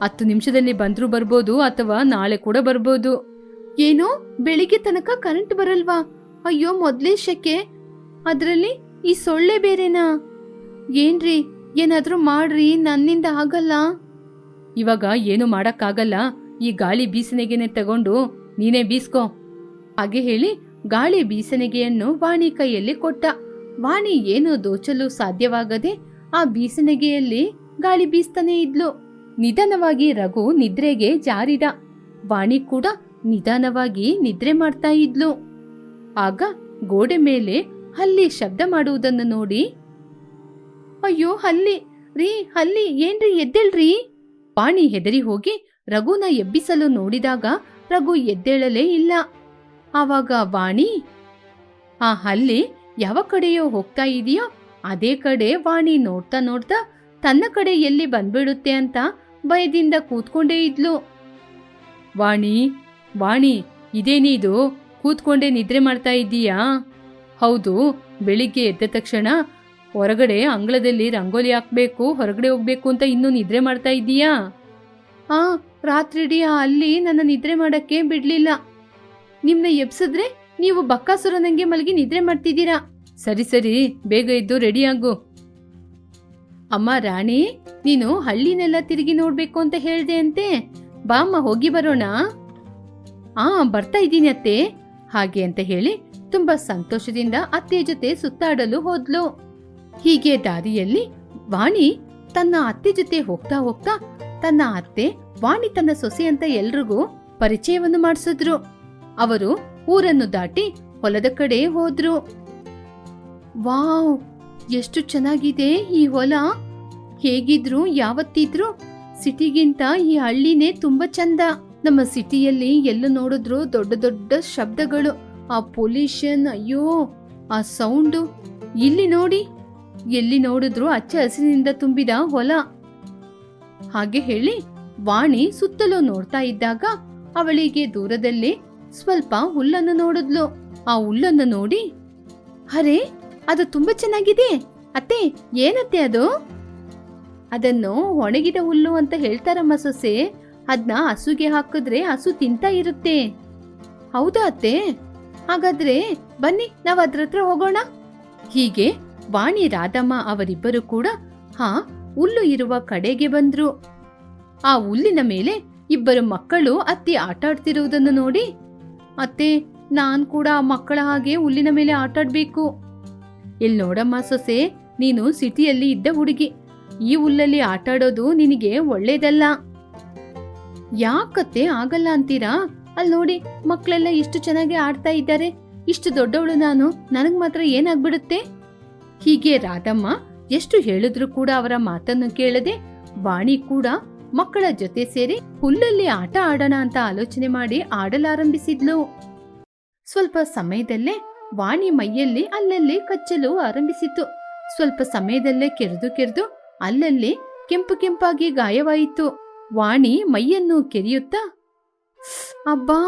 10 ನಿಮಿಷದಲ್ಲಿ ಬಂದ್ರೂ ಬರ್ಬೋದು, ಅಥವಾ ನಾಳೆ ಕೂಡ ಬರ್ಬೋದು. ಏನೋ ಬೆಳಿಗ್ಗೆ ತನಕ ಕರೆಂಟ್ ಬರಲ್ವಾ? ಅಯ್ಯೋ, ಮೊದ್ಲೇ ಸೆಕೆ, ಅದರಲ್ಲಿ ಈ ಸೊಳ್ಳೆ ಬೇರೆನಾ? ಏನ್ರಿ, ಏನಾದ್ರೂ ಮಾಡ್ರಿ, ನನ್ನಿಂದ ಆಗಲ್ಲ. ಇವಾಗ ಏನು ಮಾಡಕ್ಕಾಗಲ್ಲ, ಈ ಗಾಳಿ ಬೀಸಣಿಗೆನೆ ತಗೊಂಡು ನೀನೇ ಬೀಸ್ಕೋ. ಹಾಗೆ ಹೇಳಿ ಗಾಳಿ ಬೀಸಣಿಗೆಯನ್ನು ವಾಣಿ ಕೈಯಲ್ಲಿ ಕೊಟ್ಟ. ವಾಣಿ ಏನು ದೋಚಲು ಸಾಧ್ಯವಾಗದೆ ಆ ಬೀಸಣಿಗೆಯಲ್ಲಿ ಗಾಳಿ ಬೀಸ್ತಾನೆ ಇದ್ಲು. ನಿಧಾನವಾಗಿ ರಘು ನಿದ್ರೆಗೆ ಜಾರಿದ. ವಾಣಿ ಕೂಡ ನಿಧಾನವಾಗಿ ನಿದ್ರೆ ಮಾಡ್ತಾ ಇದ್ಲು. ಆಗ ಗೋಡೆ ಮೇಲೆ ಹಲ್ಲಿ ಶಬ್ದ ಮಾಡುವುದನ್ನು ನೋಡಿ, ಅಯ್ಯೋ ಹಲ್ಲಿ ರೀ, ಹಲ್ಲಿ, ಏನ್ರಿ, ಎದ್ದೇಳ್ರಿ. ವಾಣಿ ಹೆದರಿ ಹೋಗಿ ರಘುನ ಎಬ್ಬಿಸಲು ನೋಡಿದಾಗ ರಘು ಎದ್ದೇಳಲೇ ಇಲ್ಲ. ಆವಾಗ ವಾಣಿ, ಆ ಹಲ್ಲಿ ಯಾವ ಕಡೆಯೋ ಹೋಗ್ತಾ ಇದೆಯೋ ಅದೇ ಕಡೆ ವಾಣಿ ನೋಡ್ತಾ ನೋಡ್ತಾ ತನ್ನ ಕಡೆ ಎಲ್ಲಿ ಬಂದ್ಬಿಡುತ್ತೆ ಅಂತ ಭಯದಿಂದ ಕೂತ್ಕೊಂಡೇ ಇದ್ಲು. ವಾಣಿ ವಾಣಿ ಇದೇನಿದು, ಕೂತ್ಕೊಂಡೇ ನಿದ್ರೆ ಮಾಡ್ತಾ ಇದ್ದೀಯಾ? ಹೌದು, ಬೆಳಿಗ್ಗೆ ಎದ್ದ ತಕ್ಷಣ ಹೊರಗಡೆ ಅಂಗಳದಲ್ಲಿ ರಂಗೋಲಿ ಹಾಕ್ಬೇಕು, ಹೊರಗಡೆ ಹೋಗ್ಬೇಕು ಅಂತ ಇನ್ನೂ ನಿದ್ರೆ ಮಾಡ್ತಾ ಇದ್ದೀಯಾ? ರಾತ್ರಿಡೀ ಅಲ್ಲಿ ನನ್ನ ನಿದ್ರೆ ಮಾಡಕ್ಕೆ ಬಿಡ್ಲಿಲ್ಲ. ನಿಮ್ನ ಎಬ್ಸಿದ್ರೆ ನೀವು ಬಕ್ಕಾಸುರನಂಗೆ ಮಲಗಿ ನಿದ್ರೆ ಮಾಡ್ತಿದ್ದೀರಾ. ಸರಿ ಸರಿ, ಬೇಗ ಎದ್ದು ರೆಡಿ ಆಗು. ಅಮ್ಮ ರಾಣಿ, ನೀನು ಹಳ್ಳಿನೆಲ್ಲ ತಿರುಗಿ ನೋಡ್ಬೇಕು ಅಂತ ಹೇಳ್ದೆ ಅಂತೆ, ಬಾ ಅಮ್ಮ ಹೋಗಿ ಬರೋಣ. ಬರ್ತಾ ಇದ್ದೀನಿ ಅತ್ತೆ. ಹಾಗೆ ಅಂತ ಹೇಳಿ ತುಂಬಾ ಸಂತೋಷದಿಂದ ಅತ್ತೆಯ ಜೊತೆ ಸುತ್ತಾಡಲು ಹೋದ್ಲು. ಹೀಗೆ ದಾರಿಯಲ್ಲಿ ವಾಣಿ ತನ್ನ ಅತ್ತೆ ಜೊತೆ ಹೋಗ್ತಾ ಹೋಗ್ತಾ ತನ್ನ ಅತ್ತೆ ವಾಣಿ ತನ್ನ ಸೊಸೆ ಅಂತ ಎಲ್ರಿಗೂ ಪರಿಚಯವನ್ನು ಮಾಡಿಸಿದ್ರು. ಅವರು ಊರನ್ನು ದಾಟಿ ಹೊಲದ ಕಡೆ ಹೋದ್ರು. ವಾವ್, ಎಷ್ಟು ಚೆನ್ನಾಗಿದೆ ಈ ಹೊಲ. ಹೇಗಿದ್ರು ಯಾವತ್ತಿದ್ರು ಸಿಟಿಗಿಂತ ಈ ಹಳ್ಳಿನೇ ತುಂಬಾ ಚಂದ. ನಮ್ಮ ಸಿಟಿಯಲ್ಲಿ ಎಲ್ಲೂ ನೋಡಿದ್ರು ದೊಡ್ಡ ದೊಡ್ಡ ಶಬ್ದಗಳು, ಆ ಪೊಲ್ಯೂಷನ್, ಅಯ್ಯೋ ಆ ಸೌಂಡು. ಇಲ್ಲಿ ನೋಡಿ, ಎಲ್ಲಿ ನೋಡಿದ್ರು ಹಚ್ಚ ಹಸಿರಿನಿಂದ ತುಂಬಿದ ಹೊಲ. ಹಾಗೆ ಹೇಳಿ ವಾಣಿ ಸುತ್ತಲೂ ನೋಡ್ತಾ ಇದ್ದಾಗ ಅವಳಿಗೆ ದೂರದಲ್ಲಿ ಸ್ವಲ್ಪ ಹುಲ್ಲನ್ನು ನೋಡಿದ್ಲು. ಆ ಹುಲ್ಲನ್ನು ನೋಡಿ, ಅರೆ ಅದು ತುಂಬಾ ಚೆನ್ನಾಗಿದೆ ಅತ್ತೆ. ಏನತ್ತೆ ಅದು? ಅದನ್ನು ಒಣಗಿದ ಹುಲ್ಲು ಅಂತ ಹೇಳ್ತಾರಮ್ಮ ಸೊಸೆ. ಅದನ್ನ ಹಸುಗೆ ಹಾಕಿದ್ರೆ ಹಸು ತಿಂತಾ ಇರುತ್ತೆ. ಹೌದಾ ಅತ್ತೆ? ಹಾಗಾದ್ರೆ ಬನ್ನಿ ನಾವು ಅದ್ರ ಹತ್ರ ಹೋಗೋಣ. ಹೀಗೆ ವಾಣಿ ರಾಧಮ್ಮ ಅವರಿಬ್ಬರು ಕೂಡ ಹುಲ್ಲು ಇರುವ ಕಡೆಗೆ ಬಂದ್ರು. ಆ ಹುಲ್ಲಿನ ಮೇಲೆ ಇಬ್ಬರು ಮಕ್ಕಳು ಅತ್ತಿ ಆಟ ಆಡ್ತಿರುವುದನ್ನು ನೋಡಿ, ಅತ್ತೆ ನಾನ್ ಕೂಡ ಆ ಮಕ್ಕಳ ಹಾಗೆ ಹುಲ್ಲಿನ ಮೇಲೆ ಆಟ ಆಡ್ಬೇಕು. ಇಲ್ಲಿ ನೋಡಮ್ಮ ಸೊಸೆ, ನೀನು ಸಿಟಿಯಲ್ಲಿ ಇದ್ದ ಹುಡುಗಿ, ಈ ಹುಲ್ಲಲ್ಲಿ ಆಟ ಆಡೋದು ನಿನಗೆ ಒಳ್ಳೇದಲ್ಲ. ಯಾಕತ್ತೆ ಆಗಲ್ಲ ಅಂತೀರಾ? ಅಲ್ಲಿ ನೋಡಿ, ಮಕ್ಕಳೆಲ್ಲ ಇಷ್ಟು ಚೆನ್ನಾಗಿ ಆಡ್ತಾ ಇದ್ದಾರೆ. ಇಷ್ಟು ದೊಡ್ಡವಳು ನಾನು, ನನಗ್ ಮಾತ್ರ ಏನಾಗ್ಬಿಡುತ್ತೆ? ಹೀಗೆ ರಾಧಮ್ಮ ಎಷ್ಟು ಹೇಳಿದ್ರು ಕೂಡ ಅವರ ಮಾತನ್ನು ಕೇಳದೆ ವಾಣಿ ಕೂಡ ಮಕ್ಕಳ ಜೊತೆ ಸೇರಿ ಹುಲ್ಲಲ್ಲಿ ಆಟ ಆಡೋಣ ಅಂತ ಆಲೋಚನೆ ಮಾಡಿ ಆಡಲಾರಂಭಿಸಿದ್ಲು. ಸ್ವಲ್ಪ ಸಮಯದಲ್ಲೇ ವಾಣಿ ಮೈಯಲ್ಲಿ ಅಲ್ಲಲ್ಲಿ ಕಚ್ಚಲು ಆರಂಭಿಸಿತು. ಸ್ವಲ್ಪ ಸಮಯದಲ್ಲೇ ಕೆರೆದು ಅಲ್ಲಲ್ಲಿ ಕೆಂಪು ಕೆಂಪಾಗಿ ಗಾಯವಾಯಿತು. ವಾಣಿ ಮೈಯನ್ನು ಕೆರೆಯುತ್ತಾ, ಅಬ್ಬಾ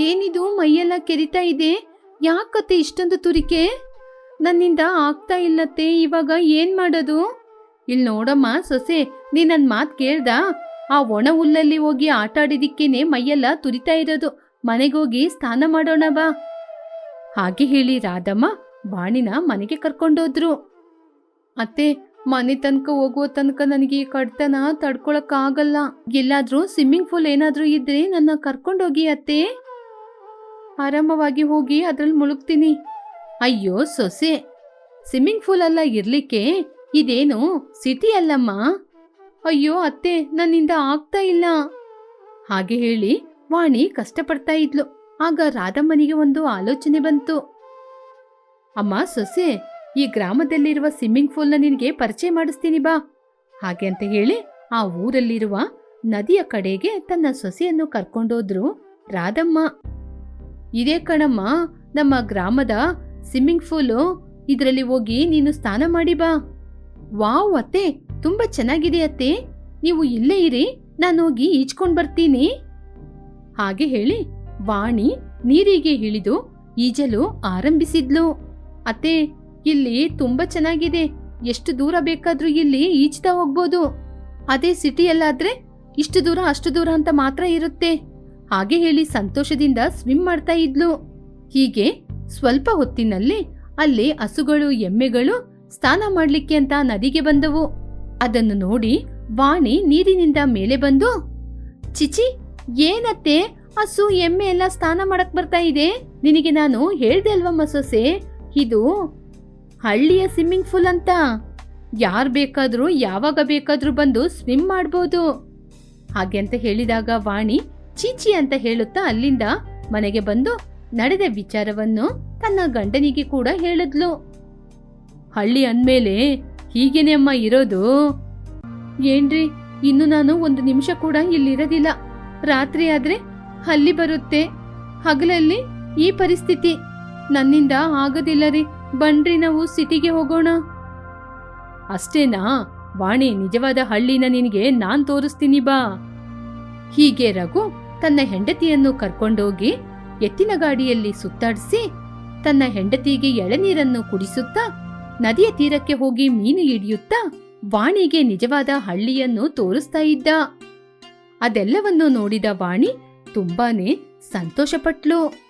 ಏನಿದು ಮೈಯೆಲ್ಲ ಕೆರಿತಾ ಇದೆ, ಯಾಕತ್ತೆ ಇಷ್ಟೊಂದು ತುರಿಕೆ? ನನ್ನಿಂದ ಆಗ್ತಾ ಇಲ್ಲತ್ತೆ, ಇವಾಗ ಏನ್ ಮಾಡೋದು? ಇಲ್ಲಿ ನೋಡಮ್ಮ ಸೊಸೆ, ನೀ ನನ್ ಮಾತ್ ಕೇಳ್ದ? ಆ ಒಣ ಹುಲ್ಲಲ್ಲಿ ಹೋಗಿ ಆಟ ಆಡಿದಿಕ್ಕೇನೆ ಮೈಯೆಲ್ಲ ತುರಿತಾ ಇರೋದು. ಮನೆಗೋಗಿ ಸ್ನಾನ ಮಾಡೋಣ ಬಾ. ಹಾಗೆ ಹೇಳಿ ರಾಧಮ್ಮ ವಾಣಿನ ಮನೆಗೆ ಕರ್ಕೊಂಡೋದ್ರು. ಅತ್ತೆ, ಮನೆ ತನಕ ಹೋಗುವ ತನಕ ನನಗೆ ಈ ಕಡ್ತನ ತಡ್ಕೊಳಕ್ ಆಗಲ್ಲ. ಎಲ್ಲಾದ್ರೂ ಸ್ವಿಮ್ಮಿಂಗ್ ಪೂಲ್ ಏನಾದ್ರೂ ಇದ್ರೆ ನನ್ನ ಕರ್ಕೊಂಡೋಗಿ ಅತ್ತೆ. ಆರಾಮವಾಗಿ ಹೋಗಿ ಅದ್ರಲ್ಲಿ ಮುಳುಗ್ತೀನಿ. ಅಯ್ಯೋ ಸೊಸೆ, ಸ್ವಿಮ್ಮಿಂಗ್ ಪೂಲ್ ಅಲ್ಲ ಇರ್ಲಿಕ್ಕೆ, ಇದೇನು ಸಿಟಿ ಅಲ್ಲಮ್ಮ. ಅಯ್ಯೋ ಅತ್ತೆ, ನನ್ನಿಂದ ಆಗ್ತಾ ಇಲ್ಲ. ಹಾಗೆ ಹೇಳಿ ವಾಣಿ ಕಷ್ಟಪಡ್ತಾ ಇದ್ಲು. ಆಗ ರಾಧಮ್ಮನಿಗೆ ಒಂದು ಆಲೋಚನೆ ಬಂತು. ಅಮ್ಮ ಸೊಸೆ, ಈ ಗ್ರಾಮದಲ್ಲಿರುವ ಸ್ವಿಮ್ಮಿಂಗ್ ಪೂಲ್ನ ನಿನಗೆ ಪರಿಚಯ ಮಾಡಿಸ್ತೀನಿ ಬಾ. ಹಾಗೆ ಅಂತ ಹೇಳಿ ಆ ಊರಲ್ಲಿರುವ ನದಿಯ ಕಡೆಗೆ ತನ್ನ ಸೊಸೆಯನ್ನು ಕರ್ಕೊಂಡೋದ್ರು ರಾಧಮ್ಮ. ಇದೇ ಕಣಮ್ಮ ನಮ್ಮ ಗ್ರಾಮದ ಸ್ವಿಮ್ಮಿಂಗ್ ಪೂಲು, ಇದರಲ್ಲಿ ಹೋಗಿ ನೀನು ಸ್ನಾನ ಮಾಡಿ ಬಾ. ವಾವ್ ಅತ್ತೆ, ತುಂಬಾ ಚೆನ್ನಾಗಿದೆ ಅತ್ತೆ, ನೀವು ಇಲ್ಲೇ ಇರಿ, ನಾನು ಹೋಗಿ ಈಜ್ಕೊಂಡ್ ಬರ್ತೀನಿ. ಹಾಗೆ ಹೇಳಿ ವಾಣಿ ನೀರಿಗೆ ಇಳಿದು ಈಜಲು ಆರಂಭಿಸಿದ್ಲು. ಅತ್ತೆ, ಇಲ್ಲಿ ತುಂಬಾ ಚೆನ್ನಾಗಿದೆ, ಎಷ್ಟು ದೂರ ಬೇಕಾದ್ರೂ ಇಲ್ಲಿ ಈಜ್ತಾ ಹೋಗ್ಬೋದು. ಅದೇ ಸಿಟಿಯಲ್ಲಾದ್ರೆ ಇಷ್ಟು ದೂರ ಅಷ್ಟು ದೂರ ಅಂತ ಮಾತ್ರ ಇರುತ್ತೆ. ಹಾಗೆ ಹೇಳಿ ಸಂತೋಷದಿಂದ ಸ್ವಿಮ್ ಮಾಡ್ತಾ ಇದ್ಲು. ಹೀಗೆ ಸ್ವಲ್ಪ ಹೊತ್ತಿನಲ್ಲಿ ಅಲ್ಲಿ ಹಸುಗಳು ಎಮ್ಮೆಗಳು ಸ್ನಾನ ಮಾಡ್ಲಿಕ್ಕೆ ಅಂತ ನದಿಗೆ ಬಂದವು. ಅದನ್ನು ನೋಡಿ ವಾಣಿ ನೀರಿನಿಂದ ಮೇಲೆ ಬಂದು, ಚಿಚಿ ಏನತ್ತೆ, ಹಸು ಎಮ್ಮೆ ಎಲ್ಲ ಸ್ನಾನ ಮಾಡಕ್ ಬರ್ತಾ ಇದೆ? ನಿನಗೆ ನಾನು ಹೇಳ್ದೆ ಅಲ್ವಮ್ಮ ಸೊಸೆ, ಇದು ಹಳ್ಳಿಯ ಸ್ವಿಮ್ಮಿಂಗ್ ಪೂಲ್ ಅಂತ. ಯಾರ್ ಬೇಕಾದ್ರೂ ಯಾವಾಗ ಬೇಕಾದ್ರೂ ಬಂದು ಸ್ವಿಮ್ ಮಾಡ್ಬೋದು. ಹಾಗೆ ಅಂತ ಹೇಳಿದಾಗ ವಾಣಿ ಚೀಚಿ ಅಂತ ಹೇಳುತ್ತಾ ಅಲ್ಲಿಂದ ಮನೆಗೆ ಬಂದು ನಡೆದ ವಿಚಾರವನ್ನು ತನ್ನ ಗಂಡನಿಗೆ ಕೂಡ ಹೇಳಿದ್ಲು. ಹಳ್ಳಿ ಅಂದ್ಮೇಲೆ ಹೀಗೇನೆ ಅಮ್ಮ ಇರೋದು. ಏನ್ರಿ, ಇನ್ನು ನಾನು ಒಂದು ನಿಮಿಷ ಕೂಡ ಇಲ್ಲಿರೋದಿಲ್ಲ. ರಾತ್ರಿ ಆದ್ರೆ ಹಲ್ಲಿ ಬರುತ್ತೆ, ಹಗಲಲ್ಲಿ ಈ ಪರಿಸ್ಥಿತಿ. ನನ್ನಿಂದ ಆಗೋದಿಲ್ಲ ರೀ. ಬನ್ರಿ ನಾವು ಸಿಟಿಗೆ ಹೋಗೋಣ. ಅಷ್ಟೇನಾ? ವಾಣಿ, ನಿಜವಾದ ಹಳ್ಳಿನ ನಿನಗೆ ನಾನ್ ತೋರಿಸ್ತೀನಿ ಬಾ. ಹೀಗೆ ರಘು ತನ್ನ ಹೆಂಡತಿಯನ್ನು ಕರ್ಕೊಂಡೋಗಿ ಎತ್ತಿನ ಗಾಡಿಯಲ್ಲಿ ಸುತ್ತಾಡಿಸಿ ತನ್ನ ಹೆಂಡತಿಗೆ ಎಳನೀರನ್ನು ಕುಡಿಸುತ್ತಾ ನದಿಯ ತೀರಕ್ಕೆ ಹೋಗಿ ಮೀನು ಹಿಡಿಯುತ್ತಾ ವಾಣಿಗೆ ನಿಜವಾದ ಹಳ್ಳಿಯನ್ನು ತೋರಿಸ್ತಾ ಇದ್ದ. ಅದೆಲ್ಲವನ್ನು ನೋಡಿದ ವಾಣಿ ತುಂಬಾನೇ ಸಂತೋಷಪಟ್ಲು.